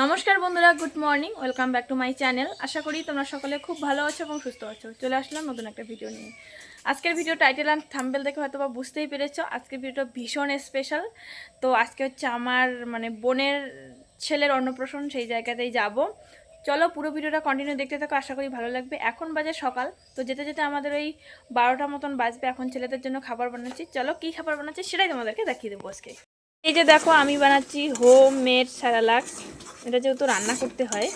নমস্কার বন্ধুরা, good morning, welcome back to my channel. আশা করি তোমরা সকলে খুব ভালো আছো এবং সুস্থ আছো। চলে আসলাম নতুন একটা ভিডিও নিয়ে। আজকের ভিডিও টাইটেল আর থাম্বনেল দেখে হয়তো বা বুঝতেই পেরেছো, আজকের ভিডিওটা ভীষণ স্পেশাল। তো আজকে হচ্ছে আমার বোনের ছেলের অন্নপ্রাশন, সেই জায়গাতেই যাব। চলো পুরো ভিডিওটা কন্টিনিউ দেখতে থাকো, আশা করি ভালো লাগবে। এখন বাজে সকাল, তো যেতে যেতে আমাদের ওই 12টা মতন বাজবে। এখন ছেলেদের জন্য খাবার বানাচ্ছি, চলো কী খাবার বানাচ্ছি সেটাই তোমাদেরকে দেখিয়ে দেবো আজকে। এই যে দেখো, আমি বানাচ্ছি হোম মেড স্যারালাক্স। এটা যেহেতু রান্না করতে হয়,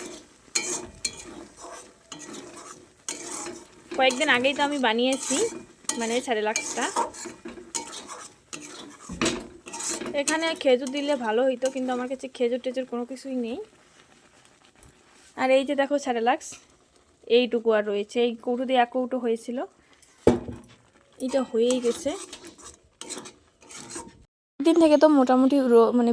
কয়েকদিন আগেই তো আমি বানিয়েছি স্যারালাক্সটা। এখানে খেজুর দিলে ভালো হইতো, কিন্তু আমার কাছে খেজুর টেজুর কোনো কিছুই নেই। আর এই যে দেখো স্যারালাক্স, এইটুকু আর রয়েছে। এই কৌটো দিয়ে এক কৌটো হয়েছিল, এটা হয়েই গেছে। দিন থেকে তো মোটামুটি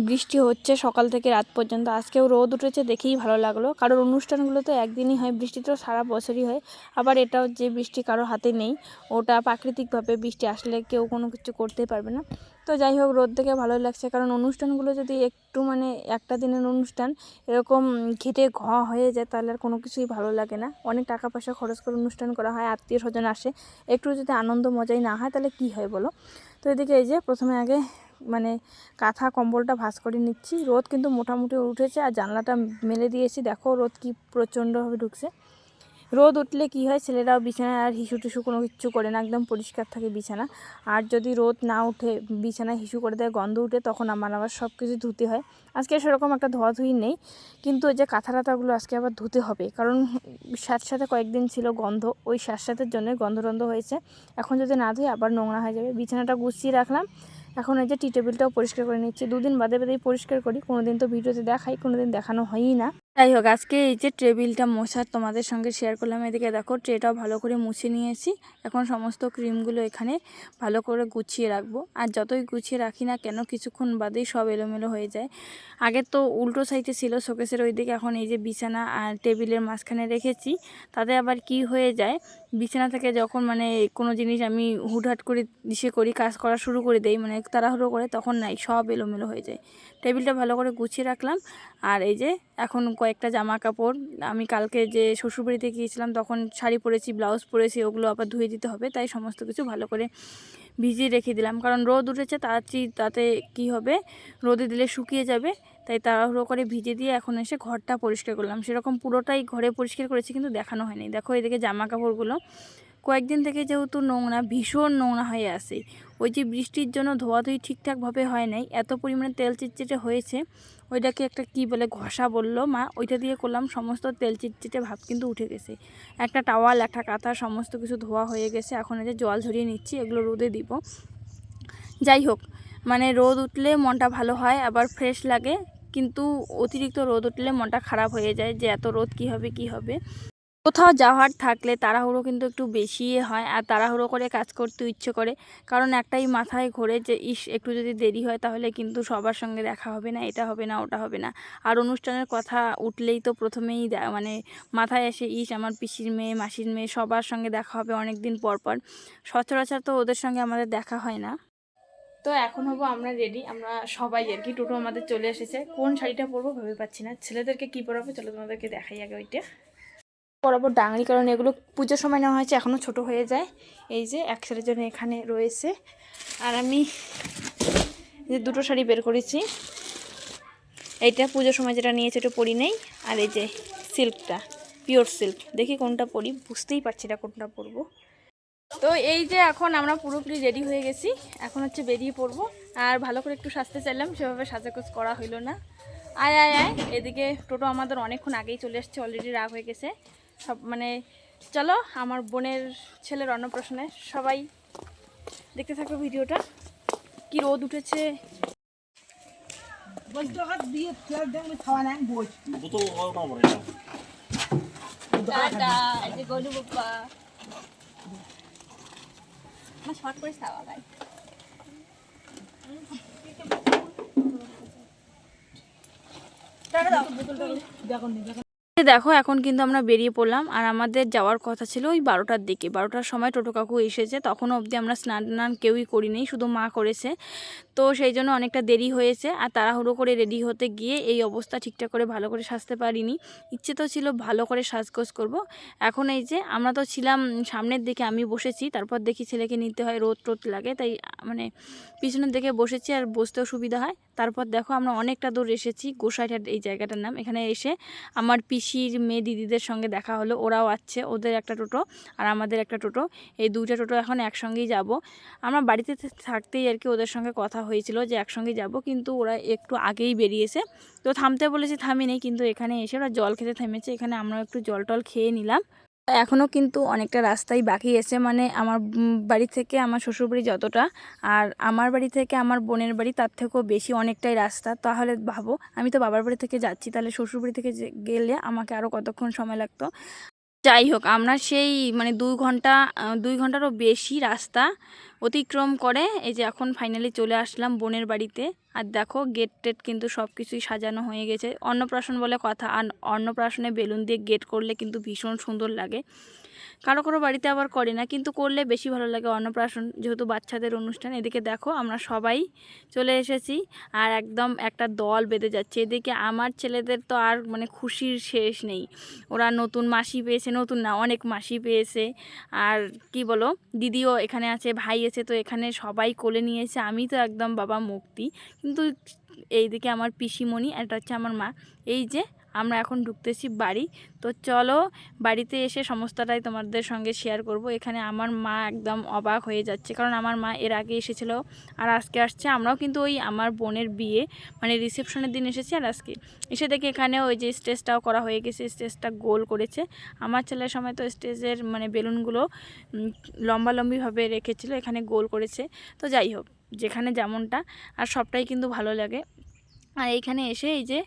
বৃষ্টি হচ্ছে সকাল থেকে রাত পর্যন্ত। আজকেও রোদ উঠেছে, দেখেই ভালো লাগলো। কারোর অনুষ্ঠানগুলো তো একদিনই হয়, বৃষ্টি তো সারা বছরই হয়। আবার এটাও যে বৃষ্টি কারোর হাতে নেই, ওটা প্রাকৃতিকভাবে বৃষ্টি আসলে কেউ কোনো কিছু করতে পারবে না। তো যাই হোক, রোদ দেখে ভালোই লাগছে। কারণ অনুষ্ঠানগুলো যদি একটু একটা দিনের অনুষ্ঠান এরকম ঘেটে হয়ে যায়, তাহলে আর কোনো কিছুই ভালো লাগে না। অনেক টাকা পয়সা খরচ করে অনুষ্ঠান করা হয়, আত্মীয় স্বজন আসে, একটু যদি আনন্দ মজাই না হয় তাহলে কি হয় বলো। তো এদিকে এই যে প্রথমে আগে কাঁথা কম্বলটা ভাঁজ করে নিচ্ছি। রোদ কিন্তু মোটামুটি উঠেছে, আর জানলাটা মেলে দিয়েছি। দেখো রোদ কি প্রচণ্ডভাবে ঢুকছে। রোদ উঠলে কি হয়, ছেলেরাও বিছানায় আর হিসু টিসু কোনো কিছু করে না, একদম পরিষ্কার থাকে বিছানা। আর যদি রোদ না উঠে বিছানায় হিসু করে দেয়, গন্ধ উঠে, তখন আমার আবার সব কিছু ধুতে হয়। আজকে সেরকম একটা ধোয়াধুয়ি নেই, কিন্তু ওই যে কাঁথা টাথাগুলো আজকে আবার ধুতে হবে। কারণ সাথে কয়েকদিন ছিল গন্ধ, ওই সাথের জন্য গন্ধ হয়েছে। এখন যদি না ধুই আবার নোংরা হয়ে যাবে। বিছানাটা গুছিয়ে রাখলাম। এখন এই যে টি টেবিলটাও পরিষ্কার করে নিচ্ছি। দুদিন বাদে বাদেই পরিষ্কার করি, কোনো দিন তো ভিডিওতে দেখাই, কোনো দিন দেখানো হয়ই না। যাই হোক, আজকে এই যে টেবিলটা মোছার তোমাদের সঙ্গে শেয়ার করলাম। এদিকে দেখো ট্রেটাও ভালো করে মুছে নিয়েছি। এখন সমস্ত ক্রিমগুলো এখানে ভালো করে গুছিয়ে রাখবো। আর যতই গুছিয়ে রাখি না কেন, কিছুক্ষণ বাদেই সব এলোমেলো হয়ে যায়। আগে তো উল্টো সাইডে ছিল শোকেসের ওই দিকে, এখন এই যে বিছানা আর টেবিলের মাঝখানে রেখেছি। তাতে আবার কি হয়ে যায়, বিছানা থেকে যখন কোনো জিনিস আমি হুটহাট করে করি, কাজ করা শুরু করে দেই, তাড়াহুড়ো করে, তখন নাই সব এলোমেলো হয়ে যায়। টেবিলটা ভালো করে গুছিয়ে রাখলাম। আর এই যে এখন কয়েকটা জামা কাপড়, আমি কালকে যে শ্বশুরবাড়িতে গিয়েছিলাম তখন শাড়ি পরেছি, ব্লাউজ পরেছি, ওগুলো আবার ধুয়ে দিতে হবে। তাই সমস্ত কিছু ভালো করে ভিজিয়ে রেখে দিলাম। কারণ রোদ উঠেছে, তাতে কি হবে, রোদে দিলে শুকিয়ে যাবে। তাই তাড়াহুড়ো করে ভিজে দিয়ে এখন এসে ঘরটা পরিষ্কার করলাম। সেরকম পুরোটাই ঘরে পরিষ্কার করেছি, কিন্তু দেখানো হয়নি। দেখো এদিকে জামা কাপড়গুলো কয়েকদিন থেকে যেহেতু নোংরা, ভীষণ নোংরা হয়ে আসে। ওই যে বৃষ্টির জন্য ধোয়াধুয়ি ঠিকঠাকভাবে হয় নাই, এত পরিমাণে তেল চিটচিটে হয়েছে। ওইটাকে একটা কি বলে, ঘষা বললো মা, ওইটা দিয়ে করলাম। সমস্ত তেল চিটচিটে ভাব কিন্তু উঠে গেছে। একটা টাওয়াল, একটা কাঁথা, সমস্ত কিছু ধোয়া হয়ে গেছে। এখন এই যে জল ঝরিয়ে নিচ্ছি, এগুলো রোদে দিব। যাই হোক, রোদ উঠলে মনটা ভালো হয়, আবার ফ্রেশ লাগে। কিন্তু অতিরিক্ত রোদ উঠলে মনটা খারাপ হয়ে যায়, যে এত রোদ কি হবে। কোথাও যাওয়ার থাকলে তাড়াহুড়ো কিন্তু একটু বেশিই হয়, আর তাড়াহুড়ো করে কাজ করতে ইচ্ছে করে। কারণ একটাই মাথায় ঘোরে যে একটু যদি দেরি হয় তাহলে কিন্তু সবার সঙ্গে দেখা হবে না, এটা হবে না, ওটা হবে না। আর অনুষ্ঠানের কথা উঠলেই তো প্রথমেই মাথায় আসে, আমার পিসির মেয়ে, মাসির মেয়ে, সবার সঙ্গে দেখা হবে অনেক দিন পর পর। সচরাচর তো ওদের সঙ্গে আমাদের দেখা হয় না। তো এখন হবো আমরা রেডি, আমরা সবাই আর কি। টোটো আমাদের চলে এসেছে। কোন শাড়িটা পরবো ভেবে পাচ্ছি না। ছেলেদেরকে কি পরাবো, চলো তোমাদেরকে দেখাই আগে ওইটা। বরাবর ডাঙারি, কারণ এগুলো পুজোর সময় নেওয়া হয়েছে, এখনও ছোট হয়ে যায়। এই যে এক শাড়ির জন্য এখানে রয়েছে। আর আমি যে দুটো শাড়ি বের করেছি, এইটা পুজোর সময় যেটা নিয়েছে ওটা পরি নেই। আর এই যে সিল্কটা, পিওর সিল্ক, দেখি কোনটা পরি, বুঝতেই পারছি না কোনটা পরবো। তো এই যে এখন আমরা পুরোপুরি রেডি হয়ে গেছি, এখন হচ্ছে বেরিয়ে পড়বো। আর ভালো করে একটু সাজতে চাইলাম, সেভাবে সাজাগোজ করা হইলো না। আয় আয় আয়, এদিকে টোটো আমাদের অনেকক্ষণ আগেই চলে আসছে, অলরেডি রাগ হয়ে গেছে সব। চলো আমার বোনের ছেলের অন্নপ্রাশনে সবাই দেখতে থাকো ভিডিওটা। কি রোদ উঠেছে। শর্ট করে খাওয়া ভাই। দেখো দেখো এখন কিন্তু আমরা বেরিয়ে পড়লাম, আর আমাদের যাওয়ার কথা ছিল ওই 12টার দিকে। 12টার সময় টোটো কাকু এসেছে, তখনও অবধি আমরা স্নান টান কেউই করিনি, শুধু মা করেছে। তো সেই জন্য অনেকটা দেরি হয়েছে, আর তাড়াহুড়ো করে রেডি হতে গিয়ে এই অবস্থা, ঠিকঠাক করে ভালো করে সাজতে পারিনি। ইচ্ছে তো ছিল ভালো করে সাজগোজ করব। এখন এই যে আমরা তো ছিলাম সামনের দিকে, আমি বসেছি, তারপর দেখি ছেলেকে নিতে হয়, রোদ টোদ লাগে, তাই মানে পিছনের দিকে বসেছি, আর বসতেও সুবিধা হয়। তারপর দেখো আমরা অনেকটা দূর এসেছি, গোসাইঘাট এই জায়গাটার নাম। এখানে এসে আমার পিসির মেয়ে দিদিদের সঙ্গে দেখা হলো, ওরাও আছে, ওদের একটা টোটো আর আমাদের একটা টোটো, এই দুইটা টোটো এখন একসঙ্গেই যাব। আমরা বাড়িতে থাকতেই আর কি ওদের সঙ্গে কথা হয়েছিল যে একসঙ্গে যাব, কিন্তু ওরা একটু আগেই বেরিয়েছে, তো থামতে বলেছি, থামিনি, কিন্তু এখানে এসে ওরা জল খেতে থেমেছে। এখানে আমরা একটু জল টল খেয়ে নিলাম। এখনও কিন্তু অনেকটা রাস্তাই বাকি আছে, মানে আমার বাড়ি থেকে আমার শ্বশুরবাড়ি যতটা, আর আমার বাড়ি থেকে আমার বোনের বাড়ি তার থেকেও বেশি অনেকটাই রাস্তা। তাহলে ভাবো, আমি তো বাবার বাড়ি থেকে যাচ্ছি, তাহলে শ্বশুরবাড়ি থেকে গেলে আমাকে আরও কতক্ষণ সময় লাগতো। যাই হোক, আমরা সেই মানে 2 ঘন্টা 2 ঘন্টারও বেশি রাস্তা অতিক্রম করে এই যে এখন ফাইনালি চলে আসলাম বোনের বাড়িতে। আর দেখো গেট টেট কিন্তু সব কিছুই সাজানো হয়ে গেছে, অন্নপ্রাশন বলে কথা। আর অন্নপ্রাশনে বেলুন দিয়ে গেট করলে কিন্তু ভীষণ সুন্দর লাগে। কারো কারো বাড়িতে আবার করে না, কিন্তু করলে বেশি ভালো লাগে অন্নপ্রাশন, যেহেতু বাচ্চাদের অনুষ্ঠান। এদিকে দেখো আমরা সবাই চলে এসেছি, আর একদম একটা দল বেঁধে যাচ্ছে। এদিকে আমার ছেলেদের তো আর মানে খুশির শেষ নেই, ওরা নতুন মাসি পেয়েছে, নতুন না অনেক মাসি পেয়েছে। আর কি বলো, দিদিও এখানে আছে, ভাই আছে, তো এখানে সবাই কোলে নিয়েছে। আমি তো একদম বাবা মুক্তি। কিন্তু এইদিকে আমার পিসিমণি, এটা হচ্ছে আমার মা। এই যে আমরা এখন ঢুকতেছি বাড়ি। তো চলো বাড়িতে এসে সমস্তটাই তোমাদের সঙ্গে শেয়ার করব। এখানে আমার মা একদম অবাক হয়ে যাচ্ছে, কারণ আমার মা এর আগে এসেছিল আর আজকে আসছে। আমরাও কিন্তু ওই আমার বোনের বিয়ে মানে রিসেপশনের দিন এসেছি, আর আজকে এসে দেখি এখানে ওই যে স্টেজটাও করা হয়ে গেছে, স্টেজটা গোল করেছে। আমার ছেলের সময় তো স্টেজের মানে বেলুনগুলো লম্বালম্বিভাবে রেখেছিল, এখানে গোল করেছে। তো যাই হোক, যেখানে যেমনটা, আর সবটাই কিন্তু ভালো লাগে। আর এইখানে এসে এই যে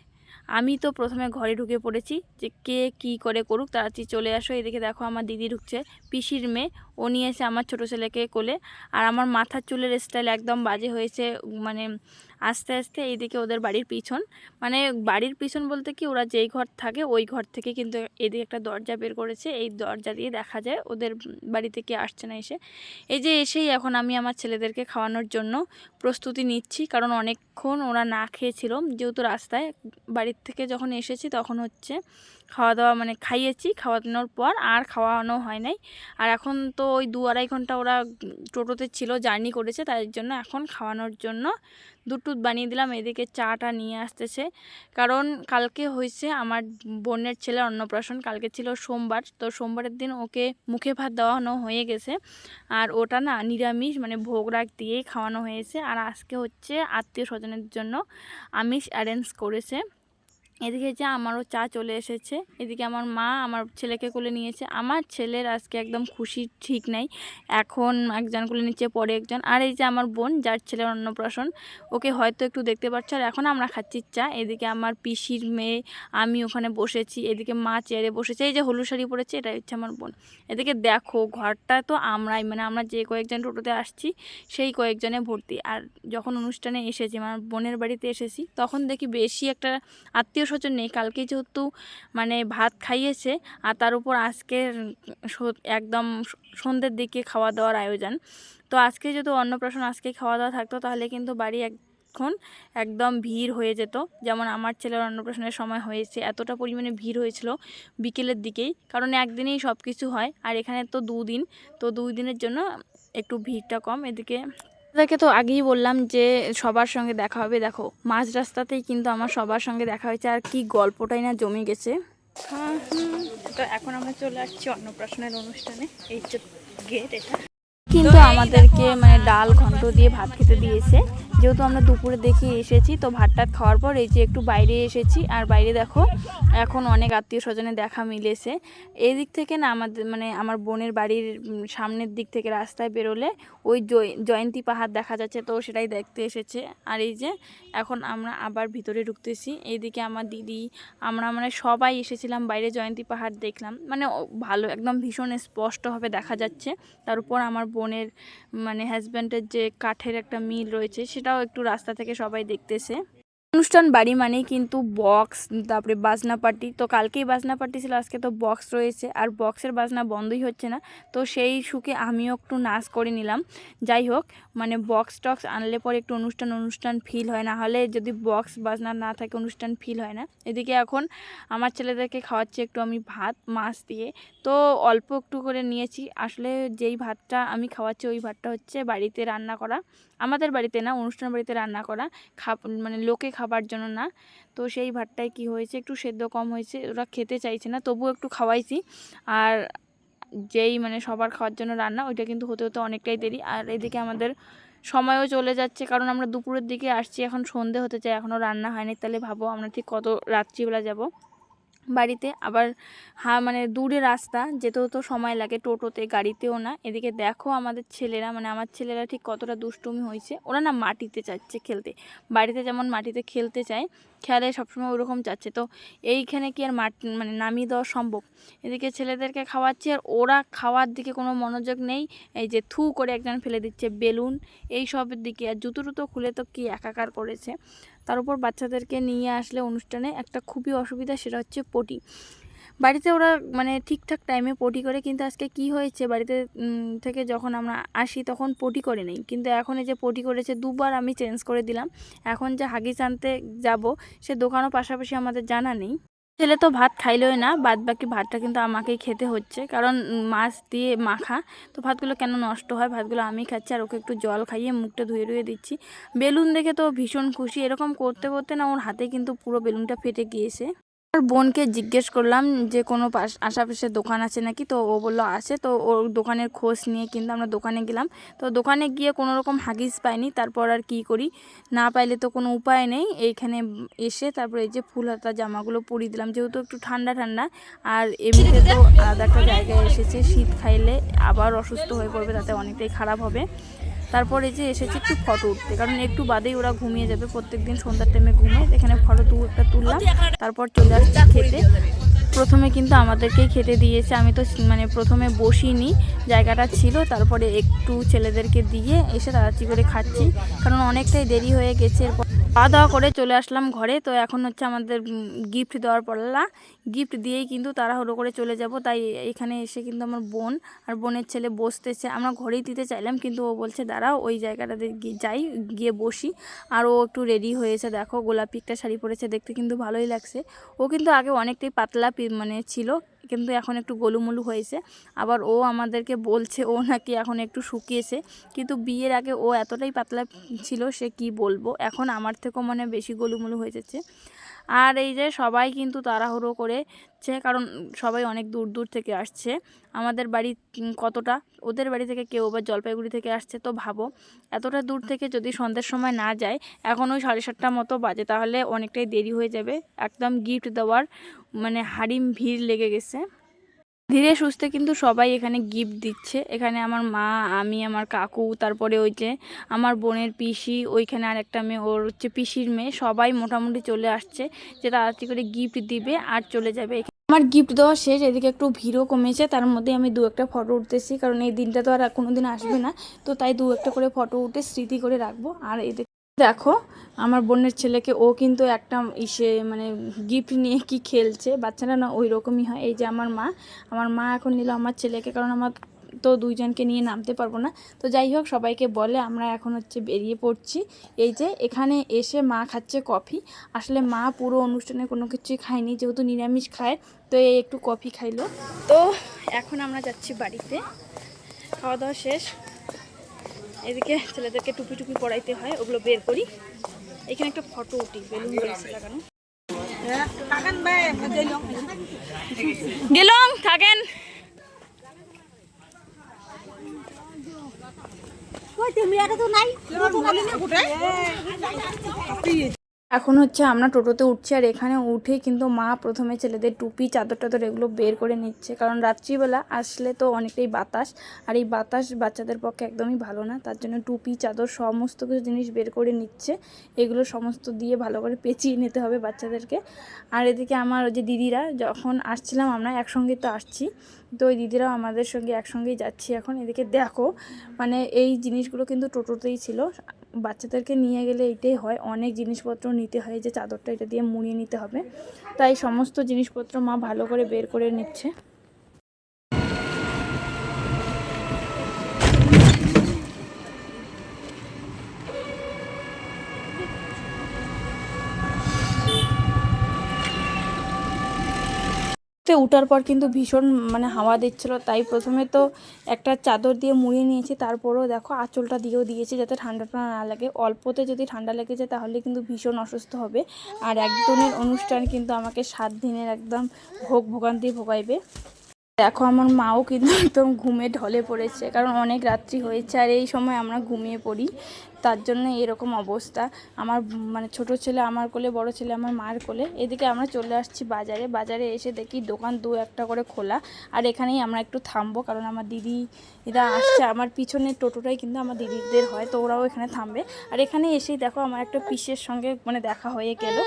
আমি তো প্রথমে ঘরে ঢুকে পড়েছি, যে কে কি করে করুক তাড়াতাড়ি চলে আসো। এদিকে দেখো আমার দিদি ঢুকছে, পিসির মেয়ে, ও নিয়ে এসে আমার ছোটো ছেলেকে কোলে। আর আমার মাথার চুলের স্টাইল একদম বাজে হয়েছে, মানে আস্তে আস্তে। এইদিকে ওদের বাড়ির পিছন, মানে বাড়ির পিছন বলতে কি, ওরা যেই ঘর থাকে ওই ঘর থেকে কিন্তু এদিকে একটা দরজা বের করেছে, এই দরজা দিয়ে দেখা যায় ওদের বাড়ি থেকে আসছে না এসে। এই যে এসেই এখন আমি আমার ছেলেদেরকে খাওয়ানোর জন্য প্রস্তুতি নিচ্ছি, কারণ অনেকক্ষণ ওরা না খেয়েছিল, যেহেতু রাস্তায় বাড়ির থেকে যখন এসেছি তখন হচ্ছে খাওয়া দাওয়া মানে খাইয়েছি, খাওয়ানোর পর আর খাওয়ানো হয় নাই। আর এখন তো ওই 2-2.5 ঘন্টা ওরা টোটোতে ছিল, জার্নি করেছে, তাই জন্য এখন খাওয়ানোর জন্য দুধ টুধ বানিয়ে দিলাম। এদিকে চাটা নিয়ে আসতেছে, কারণ কালকে হয়েছে আমার বোনের ছেলের অন্নপ্রাশন, কালকে ছিল সোমবার, তো সোমবারের দিন ওকে মুখে ভাত দেওয়ানো হয়ে গেছে, আর ওটা না নিরামিষ, মানে ভোগ রাগ দিয়েই খাওয়ানো হয়েছে। আর আজকে হচ্ছে আত্মীয় স্বজনের জন্য আমিষ অ্যারেঞ্জ করেছে। এদিকে যে আমারও চা চলে এসেছে, এদিকে আমার মা আমার ছেলেকে কোলে নিয়েছে। আমার ছেলের আজকে একদম খুশি ঠিক নাই, এখন একজন কোলে নিচ্ছে, পরে একজন। আর এই যে আমার বোন, যার ছেলের অন্নপ্রাশন, ওকে হয়তো একটু দেখতে পাচ্ছ। আর এখন আমরা খাচ্ছি চা। এদিকে আমার পিসির মেয়ে, আমি ওখানে বসেছি, এদিকে মা চেয়ারে বসেছে, এই যে হলুদ শাড়ি পরেছে, এটা হচ্ছে আমার বোন। এদিকে দেখো ঘরটা তো আমরাই, মানে আমরা যে কয়েকজন টোটোতে আসছি সেই কয়েকজনে ভর্তি। আর যখন অনুষ্ঠানে এসেছি, আমার বোনের বাড়িতে এসেছি, তখন দেখি বেশি একটা আত্মীয় স্বজন নেই। কালকে যেহেতু মানে ভাত খাইয়েছে, আর তার উপর আজকের একদম সন্ধ্যের দিকে খাওয়া দাওয়ার আয়োজন। তো আজকে যেহেতু অন্নপ্রাশন, আজকে খাওয়া দাওয়া থাকতো, তাহলে কিন্তু বাড়ি এখন একদম ভিড় হয়ে যেত। যেমন আমার ছেলের অন্নপ্রাশনের সময় হয়েছে, এতটা পরিমাণে ভিড় হয়েছিল বিকেলের দিকেই, কারণ একদিনেই সব কিছু হয়, আর এখানে তো 2 দিন, তো 2 দিনের জন্য একটু ভিড়টা কম। এদিকে তাদেরকে তো আগেই বললাম যে সবার সঙ্গে দেখা হবে। দেখো মাঝ রাস্তাতেই কিন্তু আমার সবার সঙ্গে দেখা হয়েছে, আর কি গল্পটাই না জমে গেছে। তো এখন আমরা চলে আসছি অন্নপ্রাশনের অনুষ্ঠানে, এই যে গেট এটা। কিন্তু আমাদেরকে মানে ডাল ঘন্ট দিয়ে ভাত খেতে দিয়েছে, যেহেতু আমরা দুপুরে দেখে এসেছি, তো ভাত টাত খাওয়ার পর এই যে একটু বাইরে এসেছি। আর বাইরে দেখো এখন অনেক আত্মীয় স্বজনের দেখা মিলেছে। এই দিক থেকে না আমাদের মানে আমার বোনের বাড়ির সামনের দিক থেকে রাস্তায় বেরোলে ওই জয়ন্তী পাহাড় দেখা যাচ্ছে, তো সেটাই দেখতে এসেছে। আর এই যে এখন আমরা আবার ভিতরে ঢুকতেছি। এইদিকে আমার দিদি, আমরা মানে সবাই এসেছিলাম বাইরে, জয়ন্তী পাহাড় দেখলাম, মানে ভালো একদম ভীষণ স্পষ্টভাবে দেখা যাচ্ছে। তার উপর আমার বোনের মানে হাজব্যান্ডের যে কাঠের একটা মিল রয়েছে, সেটাও একটু রাস্তা থেকে সবাই দেখতেছে। অনুষ্ঠান বাড়ি মানেই কিন্তু বক্স, তারপরে বাজনা পার্টি। তো কালকেই বাজনা পার্টি ছিল, আজকে তো বক্স রয়েছে, আর বক্সের বাজনা বন্ধই হচ্ছে না। তো সেই সুখে আমিও একটু নাচ করে নিলাম। যাই হোক, মানে বক্স টক্স আনলে পরে একটু অনুষ্ঠান অনুষ্ঠান ফিল হয়, না হলে যদি বক্স বাজনা না থাকে অনুষ্ঠান ফিল হয় না। এদিকে এখন আমার ছেলেদেরকে খাওয়াচ্ছি একটু আমি ভাত মাছ দিয়ে। তো অল্প একটু করে নিয়েছি, আসলে যেই ভাতটা আমি খাওয়াচ্ছি ওই ভাতটা হচ্ছে বাড়িতে রান্না করা, আমাদের বাড়িতে না, অনুষ্ঠান বাড়িতে রান্না করা, মানে লোকে খাবার জন্য না। তো সেই ভাতটায় কি হয়েছে, একটু সেদ্ধ কম হয়েছে, ওরা খেতে চাইছে না, তবুও একটু খাওয়াইছি। আর যেই মানে সবার খাওয়ার জন্য রান্না, ওইটা কিন্তু হতে হতে অনেকটাই দেরি। আর এদিকে আমাদের সময়ও চলে যাচ্ছে, কারণ আমরা দুপুরের দিকে আসছি, এখন সন্ধে হতে চাই, এখনও রান্না হয়নি। তাহলে ভাবো আমরা ঠিক কত রাত্রিবেলা যাব বাড়িতে। আবার মানে দূরে রাস্তা, যেতেও তো সময় লাগে, টোটোতে গাড়িতেও না। এদিকে দেখো আমাদের ছেলেরা, মানে আমার ছেলেরা ঠিক কতটা দুষ্টুমি হয়েছে। ওরা না মাটিতে চাচ্ছে খেলতে, বাড়িতে যেমন মাটিতে খেলতে চায়, খেলে সবসময় ওরকম চাচ্ছে। তো এইখানে কি আর মানে নামিয়ে দেওয়া সম্ভব? এদিকে ছেলেদেরকে খাওয়াচ্ছি, আর ওরা খাওয়ার দিকে কোনো মনোযোগ নেই। এই যে থু করে একজন ফেলে দিচ্ছে বেলুন, এই সবের দিকে। আর জুতো টুতো খুলে তো কি একাকার করেছে। তার উপর বাচ্চাদেরকে নিয়ে আসলে অনুষ্ঠানে একটা খুবই অসুবিধা, সেটা হচ্ছে পটি। বাড়িতে ওরা মানে ঠিকঠাক টাইমে পটি করে, কিন্তু আজকে কি হয়েছে, বাড়িতে থেকে যখন আমরা আসি তখন পটি করে নেই, কিন্তু এখন এই যে পটি করেছে, দুবার আমি চেঞ্জ করে দিলাম। এখন যে হাগিস আনতে যাব, সে দোকানও পাশাপাশি আমাদের জানা নেই। ছেলে তো ভাত খাইলই না, বাদ বাকি ভাতটা কিন্তু আমাকেই খেতে হচ্ছে, কারণ মাছ দিয়ে মাখা। তো ভাতগুলো কেন নষ্ট হয়, ভাতগুলো আমি খাচ্ছি, আর ওকে একটু জল খাইয়ে মুখটা ধুয়ে ধুয়ে দিচ্ছি। বেলুন দেখে তো ভীষণ খুশি, এরকম করতে করতে না ওর হাতে কিন্তু পুরো বেলুনটা ফেটে গিয়েছে। আর বোনকে জিজ্ঞেস করলাম যে কোনো আশেপাশে দোকান আছে নাকি, তো ও বললো আছে। তো ওর দোকানের খোঁজ নিয়ে কিন্তু আমরা দোকানে গেলাম। তো দোকানে গিয়ে কোনো রকম হাগিস পাইনি, তারপর আর কি করি, না পাইলে তো কোনো উপায় নেই। এইখানে এসে তারপরে এই যে ফুল হাতা জামাগুলো পরিয়ে দিলাম, যেহেতু একটু ঠান্ডা ঠান্ডা। আর এমনিতে তো আলাদা একটা জায়গায় এসেছে, শীত খাইলে আবার অসুস্থ হয়ে পড়বে, তাতে অনেকটাই খারাপ হবে। তারপরে যে এসেছে একটু ফটো উঠতে, কারণ একটু বাদেই ওরা ঘুমিয়ে যাবে, প্রত্যেকদিন সন্ধ্যার টাইমে ঘুমায়। এখানে ফটো একটা তুললাম, তারপর চলে আসছি খেতে। প্রথমে কিন্তু আমাদেরকেই খেতে দিয়েছে, আমি তো মানে প্রথমে বসিনি, জায়গাটা ছিল, তারপরে একটু ছেলেদেরকে দিয়ে এসে তাড়াতাড়ি করে খাচ্ছি, কারণ অনেকটাই দেরি হয়ে গেছে। এরপর খাওয়া দাওয়া করে চলে আসলাম ঘরে। তো এখন হচ্ছে আমাদের গিফট দেওয়ার পালা, গিফট দিয়েই কিন্তু তাড়াহুড়ো করে চলে যাব। তাই এখানে এসে কিন্তু আমার বোন আর বোনের ছেলে বসতেছে, আমরা ঘরেই দিতে চাইলাম, কিন্তু ও বলছে দাঁড়াও ওই জায়গাটাতে যাই, গিয়ে বসি। আর ও একটু রেডি হয়েছে, দেখো গোলাপি একটা শাড়ি পরেছে, দেখতে কিন্তু ভালোই লাগছে। ও কিন্তু আগে অনেকটাই পাতলা মানে ছিল, কিন্তু এখন একটু গোলুমলু হয়েছে। আবার ও আমাদেরকে বলছে ও নাকি এখন একটু শুকিয়েছে, কিন্তু বিয়ের আগে ও এতটাই পাতলা ছিল, সে কি বলবো, এখন আমার থেকেও মানে বেশি গোলুমলু হয়ে যাচ্ছে। আর এই যে সবাই কিন্তু তাড়াহুড়ো করেছে, কারণ সবাই অনেক দূর দূর থেকে আসছে। আমাদের বাড়ি কতটা, ওদের বাড়ি থেকে কেউ আবার জলপাইগুড়ি থেকে আসছে। তো ভাবো এতটা দূর থেকে যদি সন্ধ্যের সময় না যায়, এখন ওই 7:30 মতো বাজে, তাহলে অনেকটাই দেরি হয়ে যাবে। একদম গিফট দেওয়ার মানে হাড়িম ভিড় লেগে গেছে। ধীরে সুস্থে কিন্তু সবাই এখানে গিফট দিচ্ছে। এখানে আমার মা, আমি, আমার কাকু, তারপরে ওই যে আমার বোনের পিসি, ওইখানে আর একটা মেয়ে, ওর হচ্ছে পিসির মেয়ে, সবাই মোটামুটি চলে আসছে যে তাড়াতাড়ি করে গিফট দিবে আর চলে যাবে। আমার গিফট দেওয়া শেষ, এদিকে একটু ভিড়ও কমেছে, তার মধ্যে আমি দু একটা ফটো উঠতেছি, কারণ এই দিনটা তো আর কোনো দিন আসবে না। তো তাই দু একটা করে ফটো উঠে স্মৃতি করে রাখবো। আর এদিকে দেখো আমার বোনের ছেলেকে, ও কিন্তু একটা মানে গিফট নিয়ে কি খেলছে, বাচ্চারা না ওই রকমই হয়। এই যে আমার মা এখন নিল আমার ছেলেকে, কারণ আমার তো দুইজনকে নিয়ে নামতে পারবো না। তো যাই হোক, সবাইকে বলে আমরা এখন হচ্ছে বেরিয়ে পড়ছি। এই যে এখানে এসে মা খাচ্ছে কফি। আসলে মা পুরো অনুষ্ঠানে কোনো কিছুই খায়নি, যেহেতু নিরামিষ খায়, তো এই একটু কফি খাইলো। তো এখন আমরা যাচ্ছি বাড়িতে, খাওয়া দাওয়া শেষ। এদিকে ছেলেদেরকে টুপি টুপি পরাইতে হয়, ওগুলো বের করি। এখানে একটা ফটো উঠি, বেলুন লাগানো। গেলাম, থাকেন। এখন হচ্ছে আমরা টোটোতে উঠছি, আর এখানে উঠেই কিন্তু মা প্রথমে ছেলেদের টুপি চাদর টাদর এগুলো বের করে নিচ্ছে, কারণ রাত্রিবেলা আসলে তো অনেকটাই বাতাস, আর এই বাতাস বাচ্চাদের পক্ষে একদমই ভালো না। তার জন্য টুপি চাদর সমস্ত কিছু জিনিস বের করে নিচ্ছে, এগুলো সমস্ত দিয়ে ভালো করে পেঁচিয়ে নিতে হবে বাচ্চাদেরকে। আর এদিকে আমার ওই যে দিদিরা, যখন আসছিলাম আমরা একসঙ্গে তো আসছি, তো ওই দিদিরাও আমাদের সঙ্গে একসঙ্গেই যাচ্ছি এখন। এদিকে দেখো মানে এই জিনিসগুলো কিন্তু টোটোতেই ছিল, বাচ্চাদেরকে নিয়ে গেলে এইটাই হয়, অনেক জিনিসপত্র নিতে হয়, যে চাদরটা এটা দিয়ে মুড়িয়ে নিতে হবে। তাই সমস্ত জিনিসপত্র মা ভালো করে বের করে নিচ্ছে। উঠার পর কিন্তু ভীষণ মানে হাওয়া দিচ্ছিলো, তাই প্রথমে তো একটা চাদর দিয়ে মুড়িয়ে নিয়েছি, তারপরেও দেখো আঁচলটা দিয়েও দিয়েছি যাতে ঠান্ডাটা না লাগে। অল্পতে যদি ঠান্ডা লেগে যায় তাহলে কিন্তু ভীষণ অসুস্থ হবে। আর একদিনের অনুষ্ঠান কিন্তু আমাকে 7 দিনের একদম ভোগান্তি ভোগাইবে। দেখো আমার মাও কিন্তু একদম ঘুমে ঢলে পড়েছে, কারণ অনেক রাত্রি হয়েছে আর এই সময় আমরা ঘুমিয়ে পড়ি, তার জন্য এরকম অবস্থা। আমার মানে ছোট ছেলে আমার কোলে, বড় ছেলে আমার মায়ের কোলে। এদিকে আমরা চলে আসছি বাজারে। বাজারে এসে দেখি দোকান 2-1টা করে খোলা, আর এখানেই আমরা একটু থামবো, কারণ আমার দিদিরা আসছে। আমার পিছনের টোটোটাই কিন্তু আমার দিদিদের হয়, তো ওরাও এখানে থামবে। আর এখানে এসেই দেখো আমার একটা পিসের সঙ্গে মানে দেখা হয়ে গেল।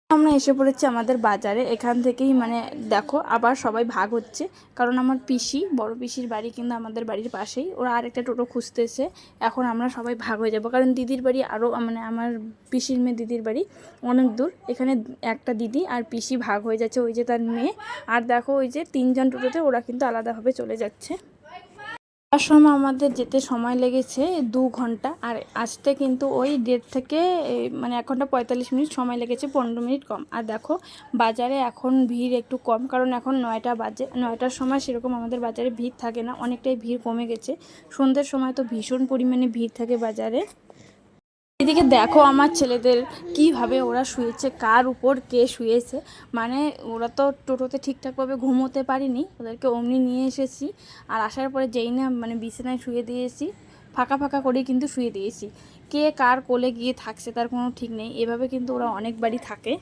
আমরা এসে পড়েছি আমাদের বাজারে। এখান থেকেই মানে দেখো আবার সবাই ভাগ হচ্ছে, কারণ আমার পিসি, বড় পিসির বাড়ি কিন্তু আমাদের বাড়ির পাশেই, ওরা আরেকটা টোটো খুঁজতেছে। এখন আমরা সবাই ভাগ হয়ে যাব, কারণ দিদির বাড়ি আরও মানে আমার পিসির মেয়ে দিদির বাড়ি অনেক দূর। এখানে একটা দিদি আর পিসি ভাগ হয়ে যাচ্ছে, ওই যে তার মেয়ে। আর দেখো ওই যে 3জন টোটোতে, ওরা কিন্তু আলাদাভাবে চলে যাচ্ছে। তার সময় আমাদের যেতে সময় লেগেছে 2 ঘন্টা, আর আসতে কিন্তু ওই 1.5 থেকে মানে 1 ঘন্টা 45 মিনিট সময় লেগেছে, 15 মিনিট কম। আর দেখো বাজারে এখন ভিড় একটু কম, কারণ এখন 9টা বাজে। 9টার সময় সেরকম আমাদের বাজারে ভিড় থাকে না, অনেকটাই ভিড় কমে গেছে। সন্ধ্যের সময় তো ভীষণ পরিমাণে ভিড় থাকে বাজারে। এদিকে দেখো আমার ছেলেদের কিভাবে ওরা শুয়েছে, কার উপর কে শুয়েছে। মানে ওরা তো টোটোতে ঠিকঠাকভাবে ঘুমোতে পারিনি, ওদেরকে অমনি নিয়ে এসেছি। আর আসার পরে যেই না মানে বিছানায় শুয়ে দিয়েছি, ফাঁকা ফাঁকা করেই কিন্তু শুয়ে দিয়েছি। কে কার কোলে গিয়ে থাকছে তার কোনো ঠিক নেই, এভাবে কিন্তু ওরা অনেকবারই থাকে।